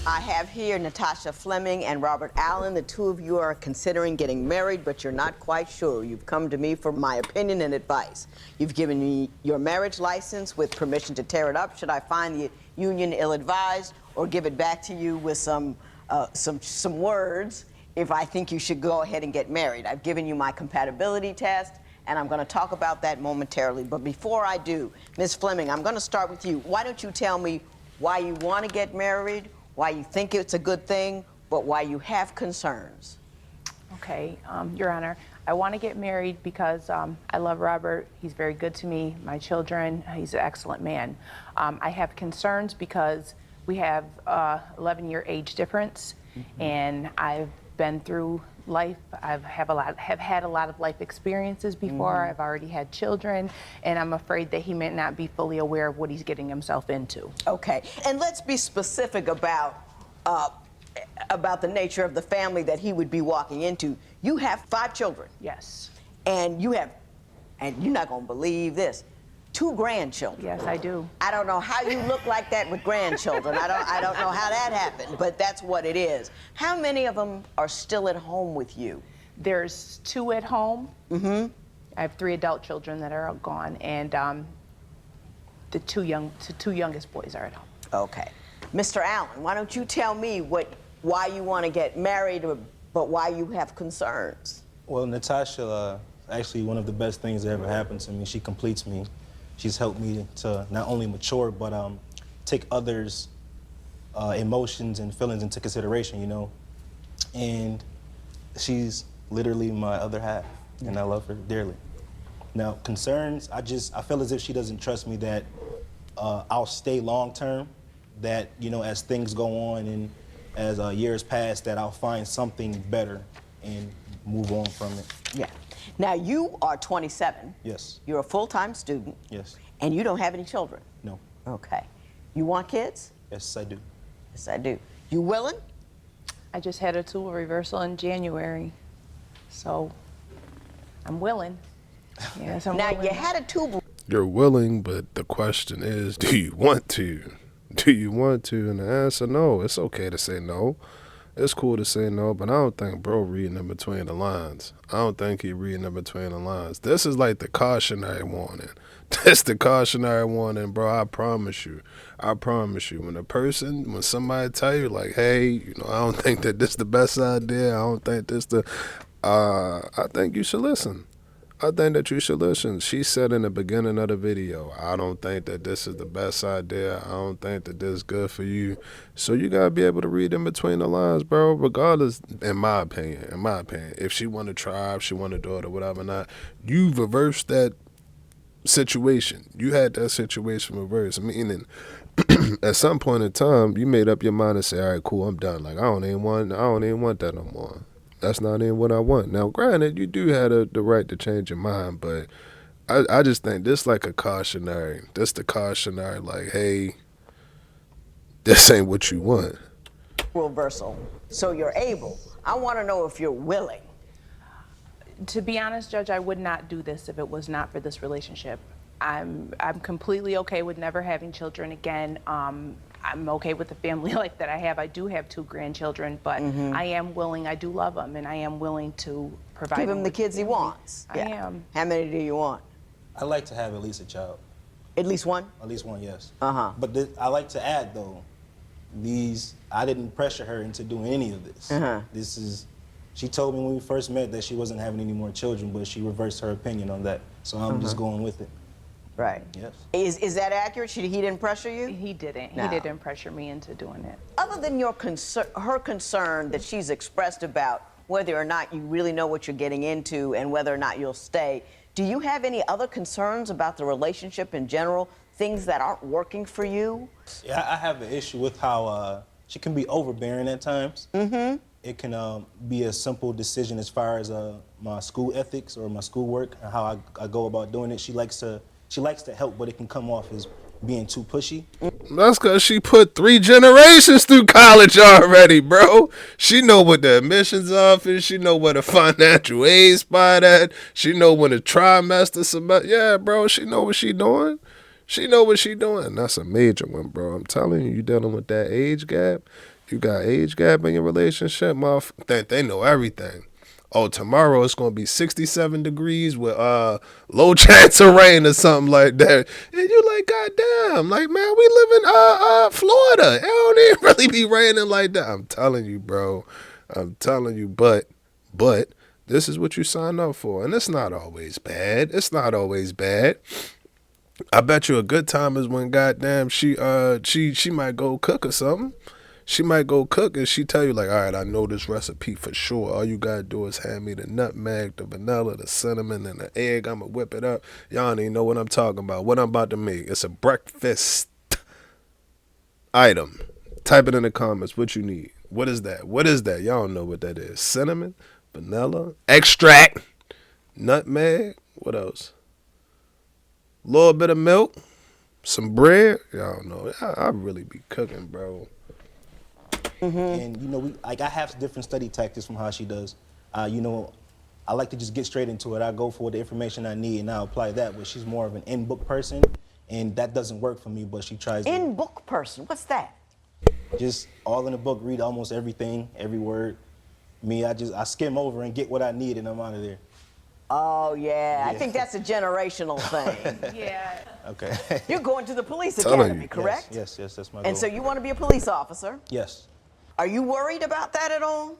I have here Natasha Fleming and Robert Allen. The two of you are considering getting married, but you're not quite sure. You've come to me for my opinion and advice. You've given me your marriage license with permission to tear it up should I find the union ill-advised, or give it back to you with some words if I think you should go ahead and get married. I've given you my compatibility test, and I'm going to talk about that momentarily. But before I do, Ms. Fleming, I'm going to start with you. Why don't you tell me why you want to get married, why you think it's a good thing, but why you have concerns? Okay, Your Honor, I want to get married because I love Robert. He's very good to me, my children. He's an excellent man. I have concerns because we have 11-year age difference, and I've been through life. Have had a lot of life experiences before. I've already had children, and I'm afraid that he may not be fully aware of what he's getting himself into. Okay, and let's be specific about the nature of the family that he would be walking into. You have 5 children. Yes. And you have, and you're not gonna believe this, 2 grandchildren. Yes, I do. I don't know how you look like that with grandchildren. I don't know how that happened, but that's what it is. How many of them are still at home with you? There's 2 at home. I have 3 adult children that are gone, and the two youngest boys are at home. Okay. Mr. Allen, why don't you tell me why you want to get married, but why you have concerns? Well, Natasha, actually one of the best things that ever happened to me. She completes me. She's helped me to not only mature, but take others' emotions and feelings into consideration, you know? And she's literally my other half, and I love her dearly. Now, concerns, I feel as if she doesn't trust me that I'll stay long-term, that, you know, as things go on and as years pass, that I'll find something better and move on from it. Yeah. Now, you are 27. Yes. You're a full-time student. Yes. And you don't have any children. No. Okay. You want kids? Yes, I do. Yes, I do. You willing? I just had a tool reversal in January, so I'm willing. Yes, I'm Now, willing. you had a tube. You're willing, but the question is, do you want to? Do you want to? And the answer, no. It's okay to say no. It's cool to say no, but I don't think bro reading in between the lines. I don't think he reading in between the lines. This is like the cautionary warning. That's the cautionary warning, bro. I promise you. I promise you. When somebody tell you, like, hey, you know, I don't think that this the best idea. I don't think this I think you should listen. I think that you should listen. She said in the beginning of the video, I don't think that this is the best idea. I don't think that this is good for you. So you got to be able to read in between the lines, bro, regardless, in my opinion. If she want to try, if she want to do it or whatever not, you've reversed that situation. You had that situation reversed, meaning at some point in time, you made up your mind and say, all right, cool, I'm done. Like, I don't even want that no more. That's not even what I want. Now, granted, you do have the right to change your mind, but I just think this like a cautionary. This the cautionary, like, hey, this ain't what you want. Reversal. So you're able. I want to know if you're willing. To be honest, Judge, I would not do this if it was not for this relationship. I'm completely okay with never having children again. I'm okay with the family life that I have. I do have 2 grandchildren, but I am willing. I do love them, and I am willing to provide. Give him the kids he wants. I am. How many do you want? I like to have at least a child. At least one? At least one, yes. But I like to add, though, I didn't pressure her into doing any of this. She told me when we first met that she wasn't having any more children, but she reversed her opinion on that. So I'm just going with it. Right. Yes. Is that accurate? He didn't pressure you? He didn't. No. He didn't pressure me into doing it. Other than her concern that she's expressed about whether or not you really know what you're getting into and whether or not you'll stay, do you have any other concerns about the relationship in general, things that aren't working for you? Yeah, I have an issue with how she can be overbearing at times. It can be a simple decision as far as my school ethics or my schoolwork and how I go about doing it. She likes to help, but it can come off as being too pushy. That's because she put 3 generations through college already, bro. She know what the admissions office. She know where the financial aid spot at. She know when the trimester semester. Yeah, bro, she know what she doing. She know what she doing. That's a major one, bro. I'm telling you, you dealing with that age gap. You got age gap in your relationship, they know everything. Oh, tomorrow it's gonna be 67 degrees with low chance of rain or something like that. And you like, goddamn, like, man, we live in Florida. It don't even really be raining like that. I'm telling you, bro. I'm telling you, but this is what you sign up for. And it's not always bad. It's not always bad. I bet you a good time is when goddamn she might go cook or something. She might go cook and she tell you like, all right, I know this recipe for sure. All you gotta do is hand me the nutmeg, the vanilla, the cinnamon, and the egg. I'ma whip it up. Y'all don't even know what I'm talking about. What I'm about to make. It's a breakfast item. Type it in the comments what you need. What is that? What is that? Y'all don't know what that is. Cinnamon, vanilla, extract, nutmeg. What else? A little bit of milk, some bread. Y'all don't know. I really be cooking, bro. And you know, I have different study tactics from how she does. You know, I like to just get straight into it. I go for the information I need and I apply that. But she's more of an in-book person, and that doesn't work for me. But she tries. In-book person, what's that? Just all in the book, read almost everything, every word. Me, I skim over and get what I need, and I'm out of there. Oh, yeah. I think that's a generational thing. Yeah. Okay. You're going to the police Telling academy, you. correct? Yes, that's my goal. And so you want to be a police officer? Yes. Are you worried about that at all?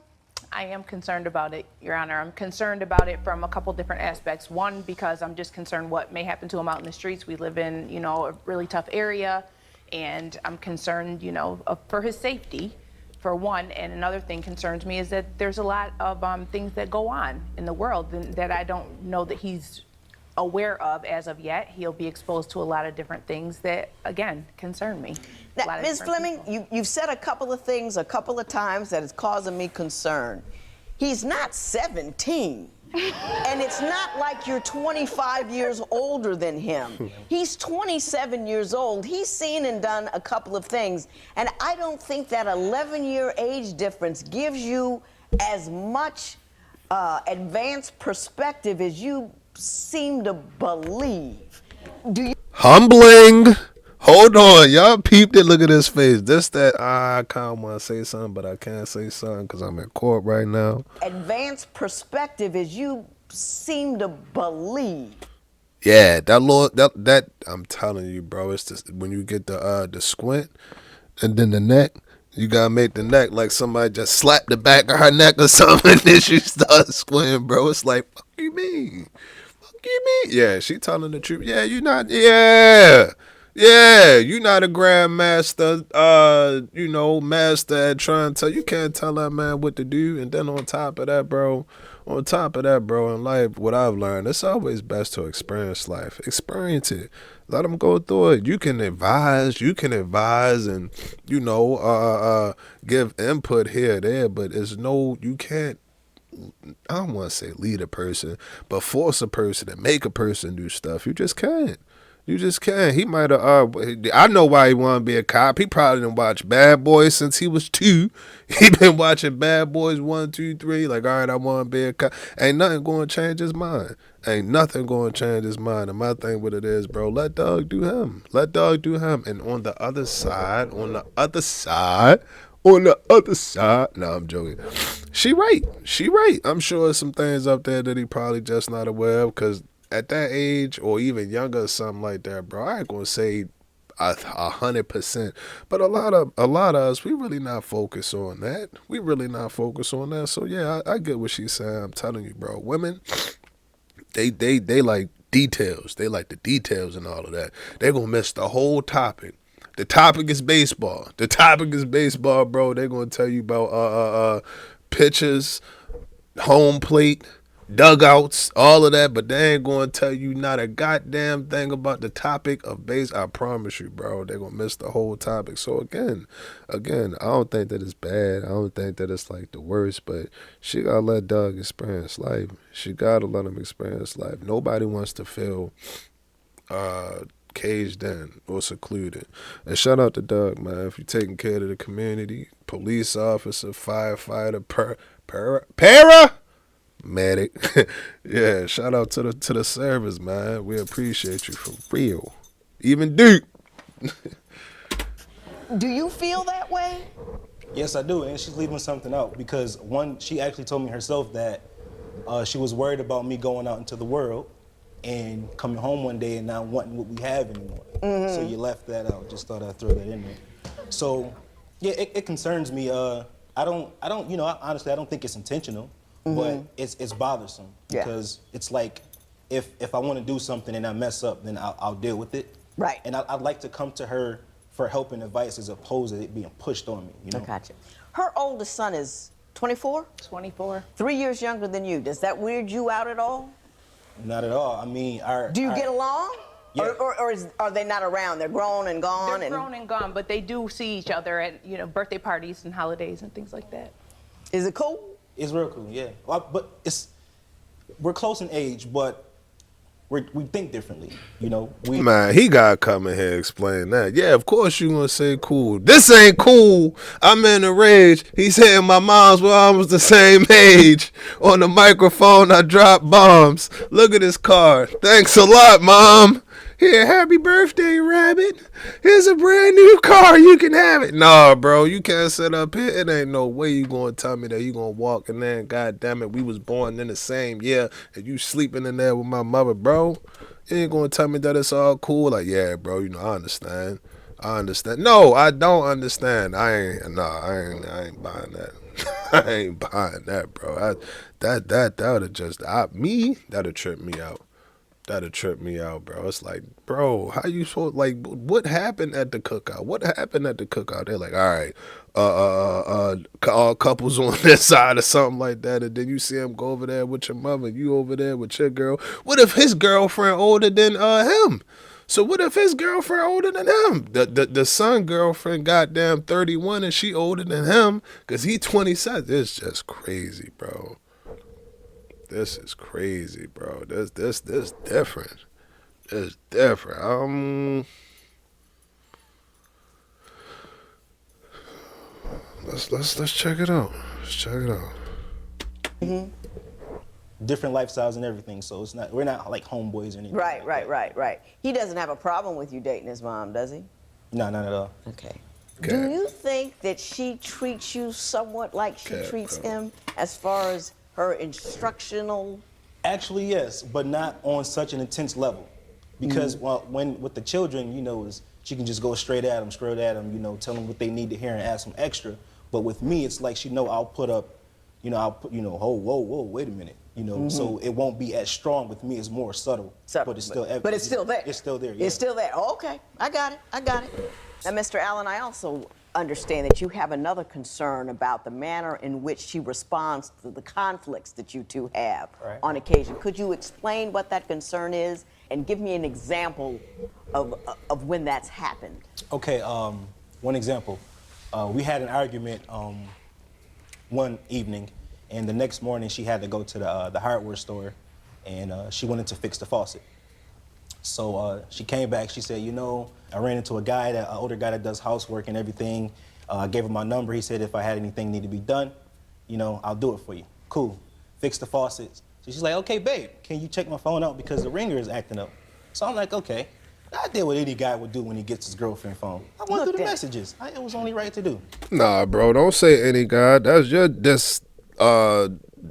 I am concerned about it, Your Honor. I'm concerned about it from a couple different aspects. One, because I'm just concerned what may happen to him out in the streets. We live in, you know, a really tough area, and I'm concerned, you know, for his safety, for one. And another thing concerns me is that there's a lot of things that go on in the world that I don't know that he's aware of as of yet. He'll be exposed to a lot of different things that, again, concern me. Now, Ms. Fleming, you've said a couple of things a couple of times that is causing me concern. He's not 17. And it's not like you're 25 years older than him. He's 27 years old. He's seen and done a couple of things. And I don't think that 11-year age difference gives you as much advanced perspective as you seem to believe. Do you? Humbling. Hold on, y'all peeped it. Look at his face. I kind of want to say something, but I can't say something because I'm in court right now. Advanced perspective as you seem to believe. Yeah, that I'm telling you, bro. It's just when you get the squint and then the neck. You gotta make the neck like somebody just slapped the back of her neck or something, and then she starts squinting, bro. It's like, fuck you mean? Fuck you mean? Yeah, she telling the truth. Yeah, you not. Yeah, you not a grandmaster, you know, master at trying to tell. You can't tell that man what to do. And then on top of that, bro, in life, what I've learned, it's always best to experience life. Experience it. Let them go through it. You can advise, and, you know, give input here, there, but you can't, I don't want to say lead a person, but force a person and make a person do stuff. You just can't. You just can't. He might have, I know why he want to be a cop. He probably didn't watch Bad Boys since he was 2. He been watching Bad Boys 1, 2, 3. Like, all right, I want to be a cop. Ain't nothing going to change his mind. And my thing with it is, bro, let dog do him. And on the other side, no, I'm joking. She right. I'm sure there's some things up there that he probably just not aware of, because at that age or even younger or something like that, bro, I ain't gonna say 100%, but a lot of us, we really not focused on that. So yeah, I get what she's saying. I'm telling you, bro, women, they like details. They like the details and all of that. They're gonna miss the whole topic. The topic is baseball, bro. They're gonna tell you about pitches, home plate, dugouts, all of that, but they ain't gonna tell you not a goddamn thing about the topic of base. I promise you, bro, they're gonna miss the whole topic. So again, I don't think that it's bad. I don't think that it's like the worst, but she gotta let Doug experience life. She gotta let him experience life. Nobody wants to feel caged in or secluded. And shout out to Doug, man. If you're taking care of the community, police officer, firefighter, medic. Yeah, shout out to the service, man. We appreciate you for real. Even Duke. Do you feel that way? Yes, I do, and she's leaving something out because one, she actually told me herself that she was worried about me going out into the world and coming home one day and not wanting what we have anymore. So you left that out. Just thought I'd throw that in there. So, yeah, it concerns me. You know, honestly, I don't think it's intentional, but it's bothersome Yeah. because it's like if I want to do something and I mess up, then I'll deal with it. Right. And I'd like to come to her for help and advice as opposed to it being pushed on me, you know? I gotcha. Her oldest son is 24? 24. 3 years younger than you. Does that weird you out at all? Not at all. I mean, Do you get along? Yeah. Or are they not around? They're grown and gone? They're grown and gone, but they do see each other at, you know, birthday parties and holidays and things like that. Is it cool? It's real cool, yeah. Well, but we're close in age, but we think differently, you know? Man, he gotta come in here and explain that. Yeah, of course you gonna say cool. This ain't cool. I'm in a rage. He's saying my mom's were almost the same age. On the microphone, I drop bombs. Look at this car. Thanks a lot, Mom. Here, happy birthday, Rabbit. Here's a brand new car. You can have it. Nah, bro, you can't sit up here. It ain't no way you gonna tell me that you gonna walk in there and God damn it, we was born in the same year and you sleeping in there with my mother, bro. You ain't gonna tell me that it's all cool. Like, yeah, bro, you know, I understand. I understand. No, I don't understand. I ain't buying that. I ain't buying that, bro. That would've just, that'd trip me out. That'd trip me out, bro. It's like, bro, how you supposed, like, what happened at the cookout? What happened at the cookout? They're like, all right, all couples on this side or something like that, and then you see him go over there with your mother, you over there with your girl. What if his girlfriend older than him? So what if his girlfriend older than him? The son girlfriend goddamn 31 and she older than him because he 27. It's just crazy, bro. This is crazy, bro. This different. It's different. Let's check it out. Let's check it out. Different lifestyles and everything, so we're not like homeboys or anything. Right. He doesn't have a problem with you dating his mom, does he? No, not at all. Okay. Okay. Do you think that she treats you somewhat like she treats him as far as her instructional? Actually, yes, but not on such an intense level. Because when with the children, you know, she can just go straight at them, you know, tell them what they need to hear and ask them extra. But with me, it's like she know I'll put, you know, whoa, wait a minute, you know. So it won't be as strong with me. It's more subtle, but it's still evident. But it's still there. It's still there. Yeah. It's still there. Oh, okay, I got it. Now, Mr. Allen, I also understand that you have another concern about the manner in which she responds to the conflicts that you two have on occasion. Could you explain what that concern is and give me an example of when that's happened? Okay, one example. We had an argument one evening, and the next morning she had to go to the hardware store, and she wanted to fix the faucet. So she came back, she said, you know, I ran into an older guy that does housework and everything. I gave him my number. He said if I had anything need to be done, you know, I'll do it for you. Cool. Fix the faucets. So she's like, okay, babe, can you check my phone out because the ringer is acting up? So I'm like, okay. I did what any guy would do when he gets his girlfriend phone. I went through the messages. It was only right to do. Nah, bro, don't say any guy. That's just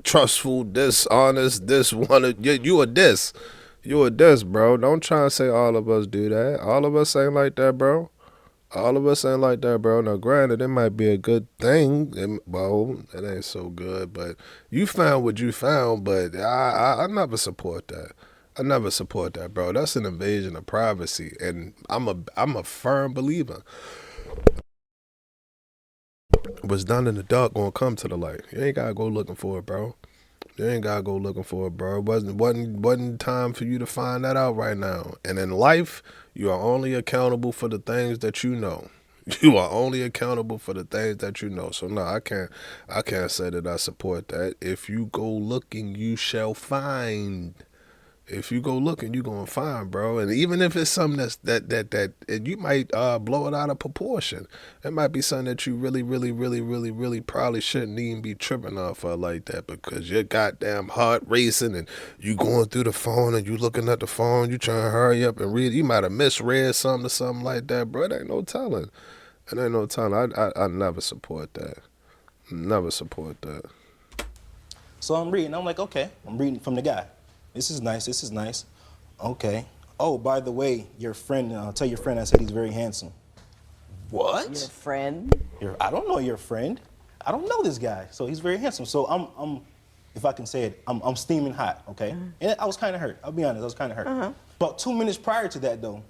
trustful, dishonest, you a diss. You a diss, bro. Don't try and say all of us do that. All of us ain't like that, bro. All of us ain't like that, bro. Now, granted, it might be a good thing. Well, it ain't so good, but you found what you found, but I never support that. I never support that, bro. That's an invasion of privacy, and I'm a firm believer. What's done in the dark gonna come to the light. You ain't gotta go looking for it, bro. You ain't gotta go looking for it, bro. It wasn't time for you to find that out right now. And in life, you are only accountable for the things that you know. You are only accountable for the things that you know. So no, I can't say that I support that. If you go looking, you shall find. If you go looking, you gonna find, bro. And even if it's something that you might blow it out of proportion. It might be something that you really probably shouldn't even be tripping off of like that because your goddamn heart racing and you going through the phone and you looking at the phone, you trying to hurry up and read. You might have misread something or something like that, bro. It ain't no telling. It ain't no time. I never support that. Never support that. So I'm reading. I'm like, okay. I'm reading from the guy. This is nice. This is nice. Okay. Oh, by the way, your friend, tell your friend I said he's very handsome. What? Your friend? I don't know your friend. I don't know this guy. So he's very handsome. So I'm if I can say it, I'm steaming hot, okay? And I was kind of hurt. I'll be honest, I was kind of hurt. About 2 minutes prior to that, though,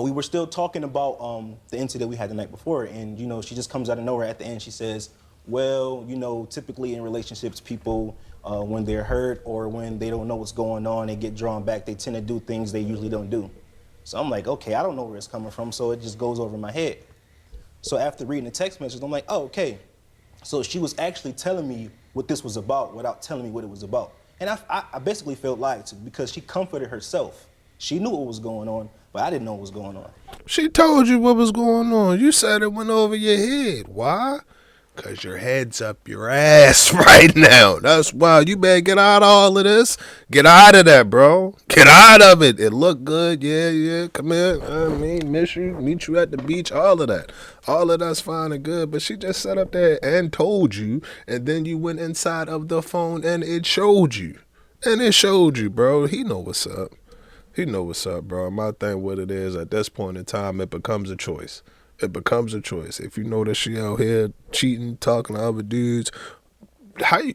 we were still talking about the incident we had the night before, and, you know, she just comes out of nowhere at the end. She says, well, you know, typically in relationships, people, when they're hurt or when they don't know what's going on, they get drawn back, they tend to do things they usually don't do. So I'm like, okay, I don't know where it's coming from, so it just goes over my head. So after reading the text message, I'm like, oh, okay. So she was actually telling me what this was about without telling me what it was about. And I basically felt lied to because she comforted herself. She knew what was going on, but I didn't know what was going on. She told you what was going on. You said it went over your head. Why? Because your head's up your ass right now. That's why you better get out of all of this. Get out of that, bro. Get out of it. It looked good. Yeah. Come here. I mean, miss you. Meet you at the beach. All of that. All of that's fine and good. But she just sat up there and told you. And then you went inside of the phone and it showed you. And it showed you, bro. He know what's up. He know what's up, bro. My thing, what it is, at this point in time, it becomes a choice. It becomes a choice. If you know that she out here cheating, talking to other dudes,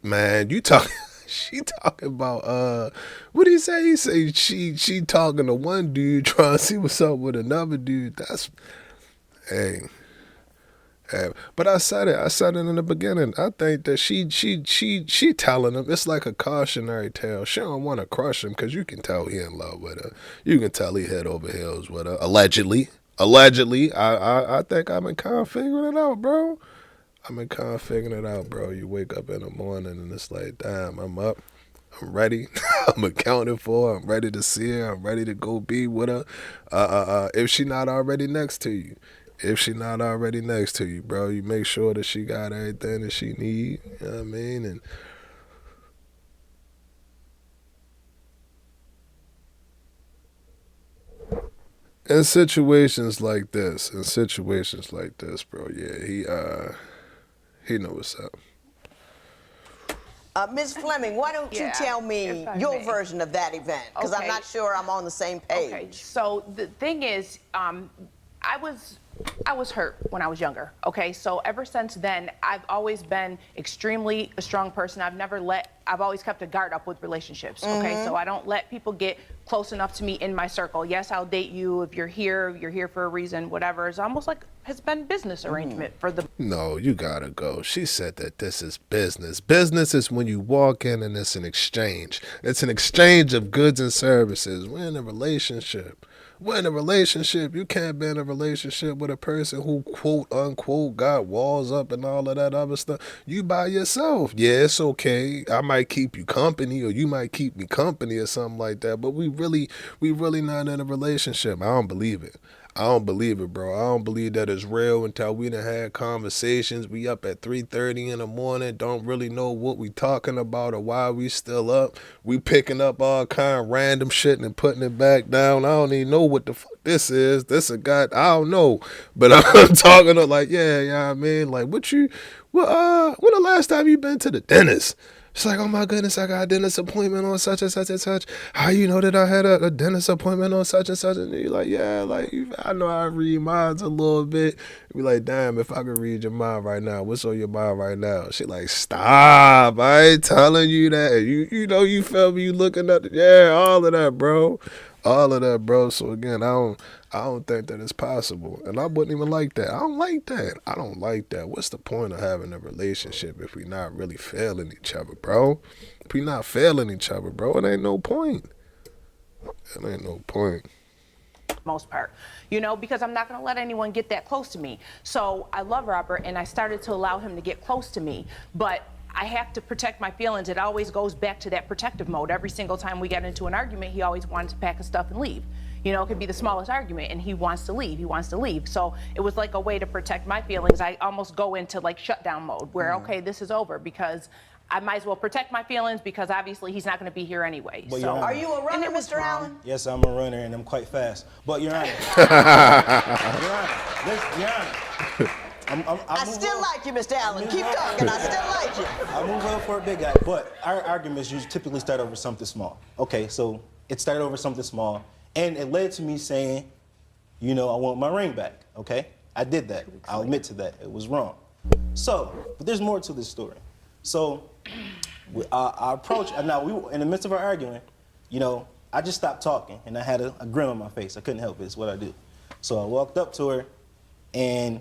man, you talking, she talking about, what did he say? He say she talking to one dude, trying to see what's up with another dude. That's, hey. But I said it in the beginning. I think that she telling him, it's like a cautionary tale. She don't want to crush him because you can tell he in love with her. You can tell he head over heels with her. Allegedly, I think I've been kind of figuring it out, bro. You wake up in the morning and it's like, damn, I'm up. I'm ready. I'm accounted for. I'm ready to see her. I'm ready to go be with her. If she not already next to you. Bro, you make sure that she got everything that she need. You know what I mean? And in situations like this, bro, yeah, he know what's up. Ms. Fleming, why don't you tell me your version of that event? Because I'm not sure I'm on the same page. Okay, so the thing is, I was hurt when I was younger, okay? So ever since then, I've always been extremely a strong person. I've always kept a guard up with relationships, okay? So I don't let people get close enough to me in my circle. Yes, I'll date you. If you're here for a reason, whatever. It's almost like has been business arrangement for the... No, you gotta go. She said that this is business. Business is when you walk in and it's an exchange. It's an exchange of goods and services. We're in a relationship. You can't be in a relationship with a person who, quote unquote, got walls up and all of that other stuff. You by yourself. Yeah, it's okay. I might keep you company or you might keep me company or something like that. But we really not in a relationship. I don't believe it. Bro. I don't believe that it's real until we done had conversations. We up at 3:30 in the morning, don't really know what we talking about or why we still up. We picking up all kind of random shit and putting it back down. I don't even know what the fuck this is. This a guy, I don't know. But I'm talking to like, yeah, I mean, like, when the last time you been to the dentist? It's like, oh my goodness, I got a dentist appointment on such and such and such. How you know that I had a dentist appointment on such and such? And you're like, yeah, like, I know I read minds a little bit. Be like, damn, if I could read your mind right now, what's on your mind right now? She like, stop, I ain't telling you that. You know, you feel me, you looking at all of that, bro. So again, I don't think that it's possible. And I wouldn't even like that. I don't like that. What's the point of having a relationship if we're not really failing each other, bro? If we're not failing each other, bro, it ain't no point. Most part, you know, because I'm not going to let anyone get that close to me. So I love Robert and I started to allow him to get close to me, but I have to protect my feelings. It always goes back to that protective mode. Every single time we get into an argument, he always wanted to pack his stuff and leave. You know, it could be the smallest argument and he wants to leave. So it was like a way to protect my feelings. I almost go into like shutdown mode where, okay, this is over because I might as well protect my feelings because obviously he's not going to be here anyway. But so, are you a runner, Mr. Allen? Yes, I'm a runner and I'm quite fast. But Your Honor, Your Honor, I still like you, Mr. Allen. Keep talking. I still like you. I move well for a big guy, but our arguments usually typically start over something small. Okay, so it started over something small, and it led to me saying, you know, I want my ring back, okay? I did that. I'll admit to that. It was wrong. So, but there's more to this story. So, our approach, now we were in the midst of our arguing, you know, I just stopped talking, and I had a grin on my face. I couldn't help it. It's what I do. So I walked up to her and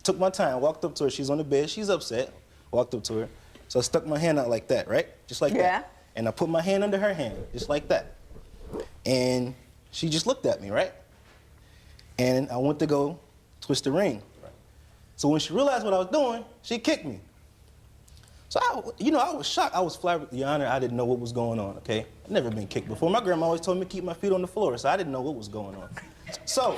took my time, walked up to her. She's on the bed. She's upset. Walked up to her. So I stuck my hand out like that, right? Just like that. And I put my hand under her hand, just like that. And she just looked at me, right? And I went to go twist the ring. So when she realized what I was doing, she kicked me. So, I was shocked. I was flabbergasted. Your Honor, I didn't know what was going on, okay? I've never been kicked before. My grandma always told me to keep my feet on the floor, so I didn't know what was going on. So,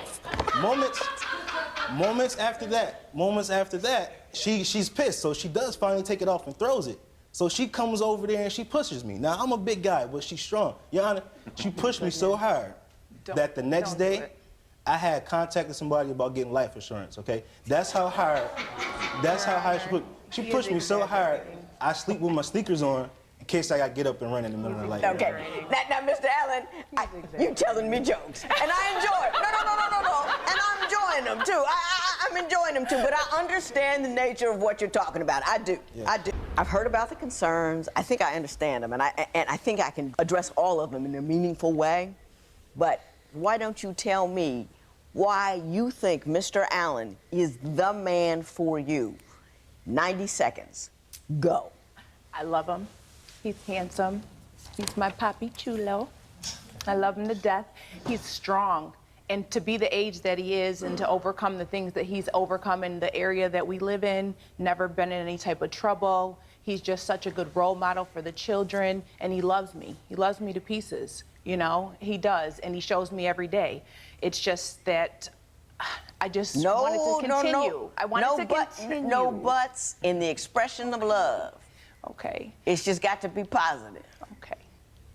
moments after that, she's pissed, so she does finally take it off and throws it. So she comes over there and she pushes me. Now, I'm a big guy, but she's strong. Your Honor, she pushed me so hard that the next day, I had contacted somebody about getting life insurance, okay? That's how hard she pushed me so hard, I sleep with my sneakers on in case I got to get up and run in the middle of the night. Okay. Now, Mr. Allen, you telling me jokes, and I enjoy it. No. And I'm enjoying them, too. I'm enjoying them, too, but I understand the nature of what you're talking about. I do. Yeah. I do. I've heard about the concerns. I think I understand them, and I think I can address all of them in a meaningful way. But why don't you tell me why you think Mr. Allen is the man for you? 90 seconds. Go. I love him. He's handsome. He's my papi chulo. I love him to death. He's strong. And to be the age that he is and to overcome the things that he's overcome in the area that we live in, never been in any type of trouble. He's just such a good role model for the children, and he loves me. He loves me to pieces, you know? He does, and he shows me every day. It's just that I just wanted to continue. I wanted to continue. No buts in the expression of love. Okay. It's just got to be positive. Okay.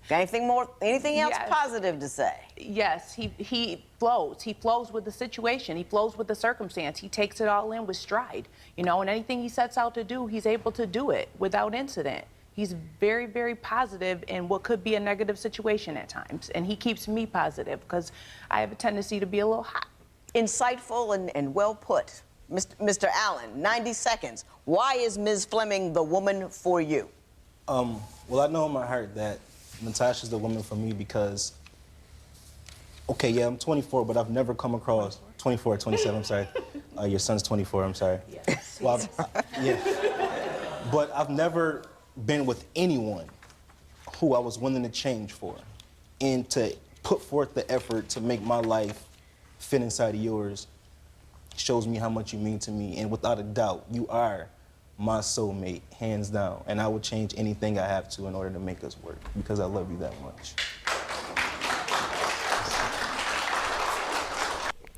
Anything else positive to say? Yes, he flows. He flows with the situation. He flows with the circumstance. He takes it all in with stride, you know, and anything he sets out to do, he's able to do it without incident. He's very, very positive in what could be a negative situation at times, and he keeps me positive because I have a tendency to be a little hot. Insightful and well put. Mr. Allen, 90 seconds. Why is Ms. Fleming the woman for you? Well, I know in my heart that Natasha's the woman for me because, okay, yeah, I'm 24, but I've never come across, 24, 27, I'm sorry. Your son's 24, I'm sorry. Yes. Well, yeah. But I've never been with anyone who I was willing to change for and to put forth the effort to make my life fit inside of yours. Shows me how much you mean to me, and without a doubt, you are my soulmate, hands down. And I would change anything I have to in order to make us work, because I love you that much.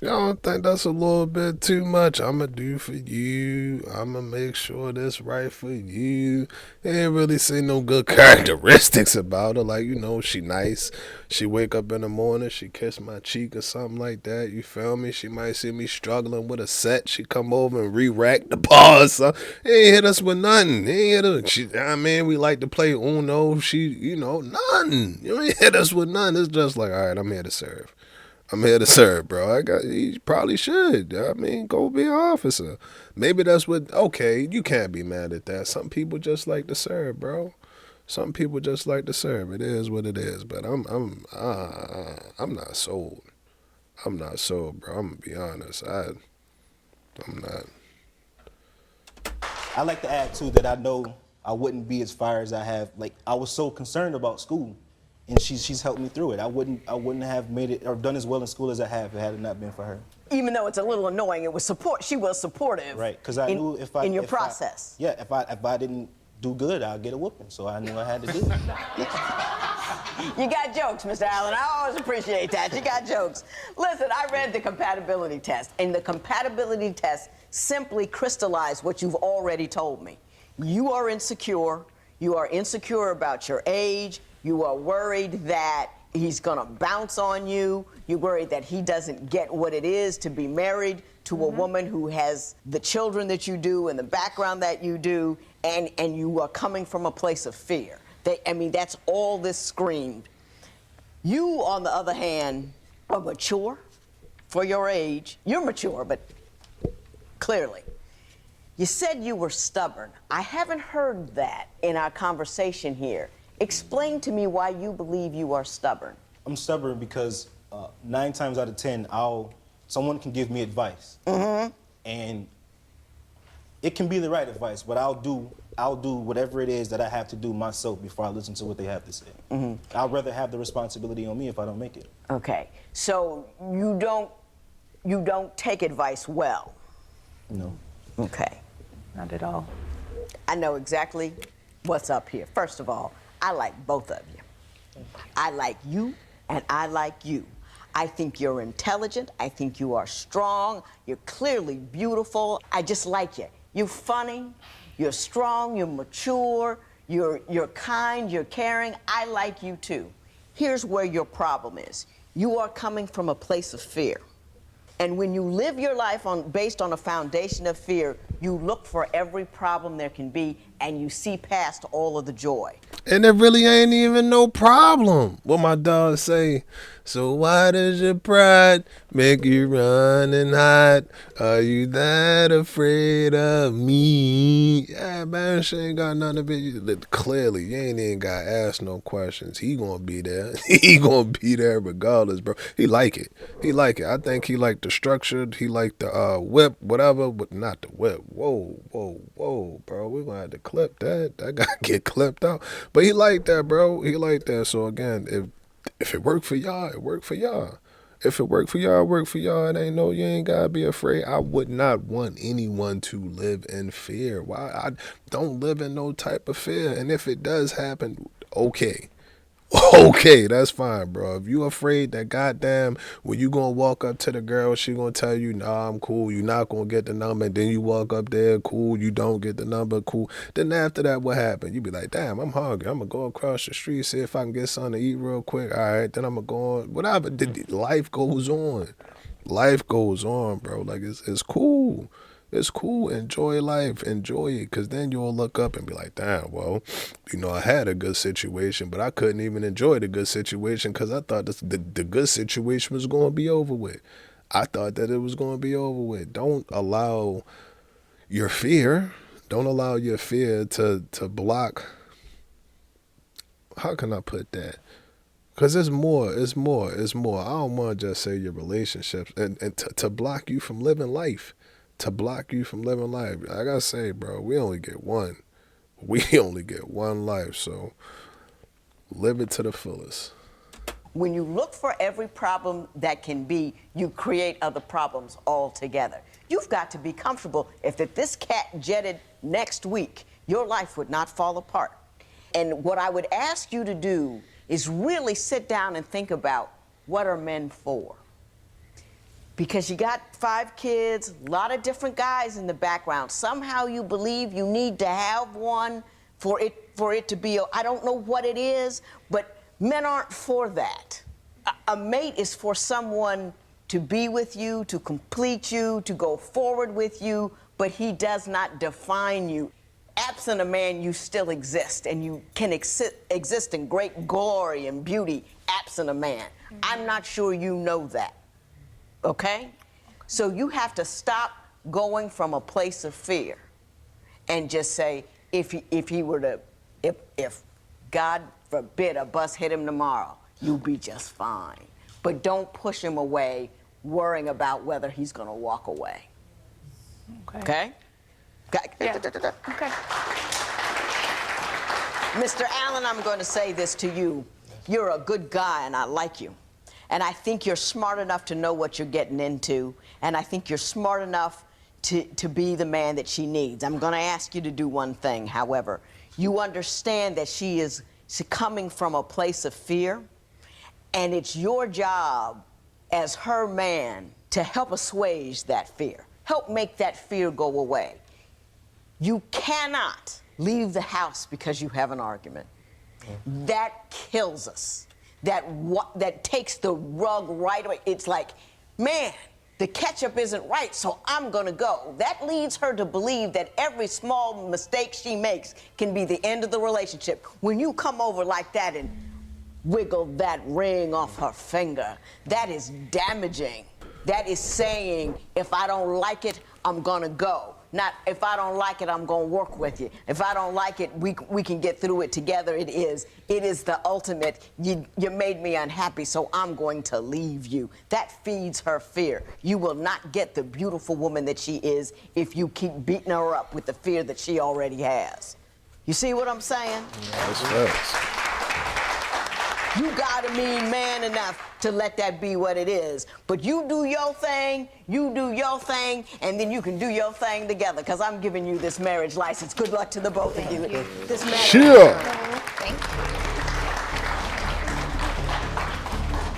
Y'all don't think that's a little bit too much? I'ma do for you. I'ma make sure that's right for you. Ain't really see no good characteristics about her. Like, you know, she nice. She wake up in the morning, she kiss my cheek or something like that. You feel me? She might see me struggling with a set. She come over and re-rack the bars. So ain't hit us with nothing. We like to play Uno. She, nothing. You ain't hit us with nothing. It's just like, all right, I'm here to serve. I'm here to serve, bro. You probably should. Go be an officer. Maybe that's what, okay, you can't be mad at that. Some people just like to serve, bro. Some people just like to serve. It is what it is. But I'm not sold. I'm not sold, bro. I'm gonna be honest. I'm not. I like to add too that I know I wouldn't be as far as I have. Like, I was so concerned about school, and she's helped me through it. I wouldn't have made it or done as well in school as I have if it had not been for her. Even though it's a little annoying, she was supportive. Right, because I knew if your process. If I didn't do good, I'll get a whooping. So I knew I had to do it. You got jokes, Mr. Allen. I always appreciate that. You got jokes. Listen, I read the compatibility test, and the compatibility test simply crystallized what you've already told me. You are insecure. You are insecure about your age. You are worried that he's gonna bounce on you. You're worried that he doesn't get what it is to be married to a woman who has the children that you do and the background that you do, and you are coming from a place of fear. I mean, that's all this screamed. You, on the other hand, are mature for your age. You're mature, but clearly. You said you were stubborn. I haven't heard that in our conversation here. Explain to me why you believe you are stubborn. I'm stubborn because 9 times out of 10, someone can give me advice, and it can be the right advice, but I'll do whatever it is that I have to do myself before I listen to what they have to say. I'd rather have the responsibility on me if I don't make it. Okay, so you don't take advice well. No. Okay. Not at all. I know exactly what's up here. First of all, I like both of you. I like you and I like you. I think you're intelligent. I think you are strong. You're clearly beautiful. I just like you. You're funny. You're strong. You're mature. You're kind. You're caring. I like you too. Here's where your problem is. You are coming from a place of fear. And when you live your life based on a foundation of fear, you look for every problem there can be, and you see past all of the joy. And there really ain't even no problem. What my dog say, so why does your pride make you run and hide? Are you that afraid of me? Yeah, man, she ain't got nothing to be. Clearly, you ain't even got to ask no questions. He gonna be there. He gonna be there regardless, bro. He like it. He like it. I think he like the structure. He like the whip, whatever, but not the whip. Whoa, bro. We gonna have to clip that. That gotta get clipped out. But he like that, bro. He like that. So again, if it worked for y'all, it worked for y'all. If it worked for y'all, it worked for y'all. It ain't no, you ain't gotta be afraid. I would not want anyone to live in fear. Why? I don't live in no type of fear. And if it does happen, okay. Okay, that's fine, bro. If you afraid that goddamn when you gonna walk up to the girl, she gonna tell you, nah, I'm cool, you not gonna get the number, and then you walk up there, cool, you don't get the number, cool. Then after that, what happened? You be like, damn, I'm hungry. I'm gonna go across the street, see if I can get something to eat real quick. All right, then I'm gonna go on. Whatever. Life goes on. Life goes on, bro. Like, it's cool. It's cool. Enjoy life. Enjoy it. Because then you'll look up and be like, damn, well, I had a good situation, but I couldn't even enjoy the good situation because I thought the good situation was going to be over with. I thought that it was going to be over with. Don't allow your fear to block. How can I put that? Because it's more. I don't want to just say your relationships and to block you from living life. To block you from living life. I gotta say, bro, we only get one. We only get one life, so live it to the fullest. When you look for every problem that can be, you create other problems altogether. You've got to be comfortable if this cat jetted next week, your life would not fall apart. And what I would ask you to do is really sit down and think about, what are men for? Because you got 5 kids, a lot of different guys in the background. Somehow you believe you need to have one for it to be, I don't know what it is, but men aren't for that. A mate is for someone to be with you, to complete you, to go forward with you, but he does not define you. Absent a man, you still exist, and you can exist in great glory and beauty absent a man. I'm not sure you know that. Okay? So you have to stop going from a place of fear and just say, if God forbid a bus hit him tomorrow, you'll be just fine. But don't push him away worrying about whether he's going to walk away. Okay? Yeah. Okay. Mr. Allen, I'm going to say this to you. You're a good guy, and I like you. And I think you're smart enough to know what you're getting into. And I think you're smart enough to be the man that she needs. I'm going to ask you to do one thing, however. You understand that she's coming from a place of fear. And it's your job as her man to help assuage that fear. Help make that fear go away. You cannot leave the house because you have an argument. That kills us. that takes the rug right away. It's like, man, the ketchup isn't right, so I'm gonna go. That leads her to believe that every small mistake she makes can be the end of the relationship. When you come over like that and wiggle that ring off her finger, that is damaging. That is saying, if I don't like it, I'm gonna go. Not, if I don't like it, I'm gonna work with you. If I don't like it, we can get through it together. It is the ultimate, you made me unhappy, so I'm going to leave you. That feeds her fear. You will not get the beautiful woman that she is if you keep beating her up with the fear that she already has. You see what I'm saying? That's facts. You gotta be man enough to let that be what it is. But you do your thing, and then you can do your thing together, because I'm giving you this marriage license. Good luck to the both of you. This marriage Sure. Thank you.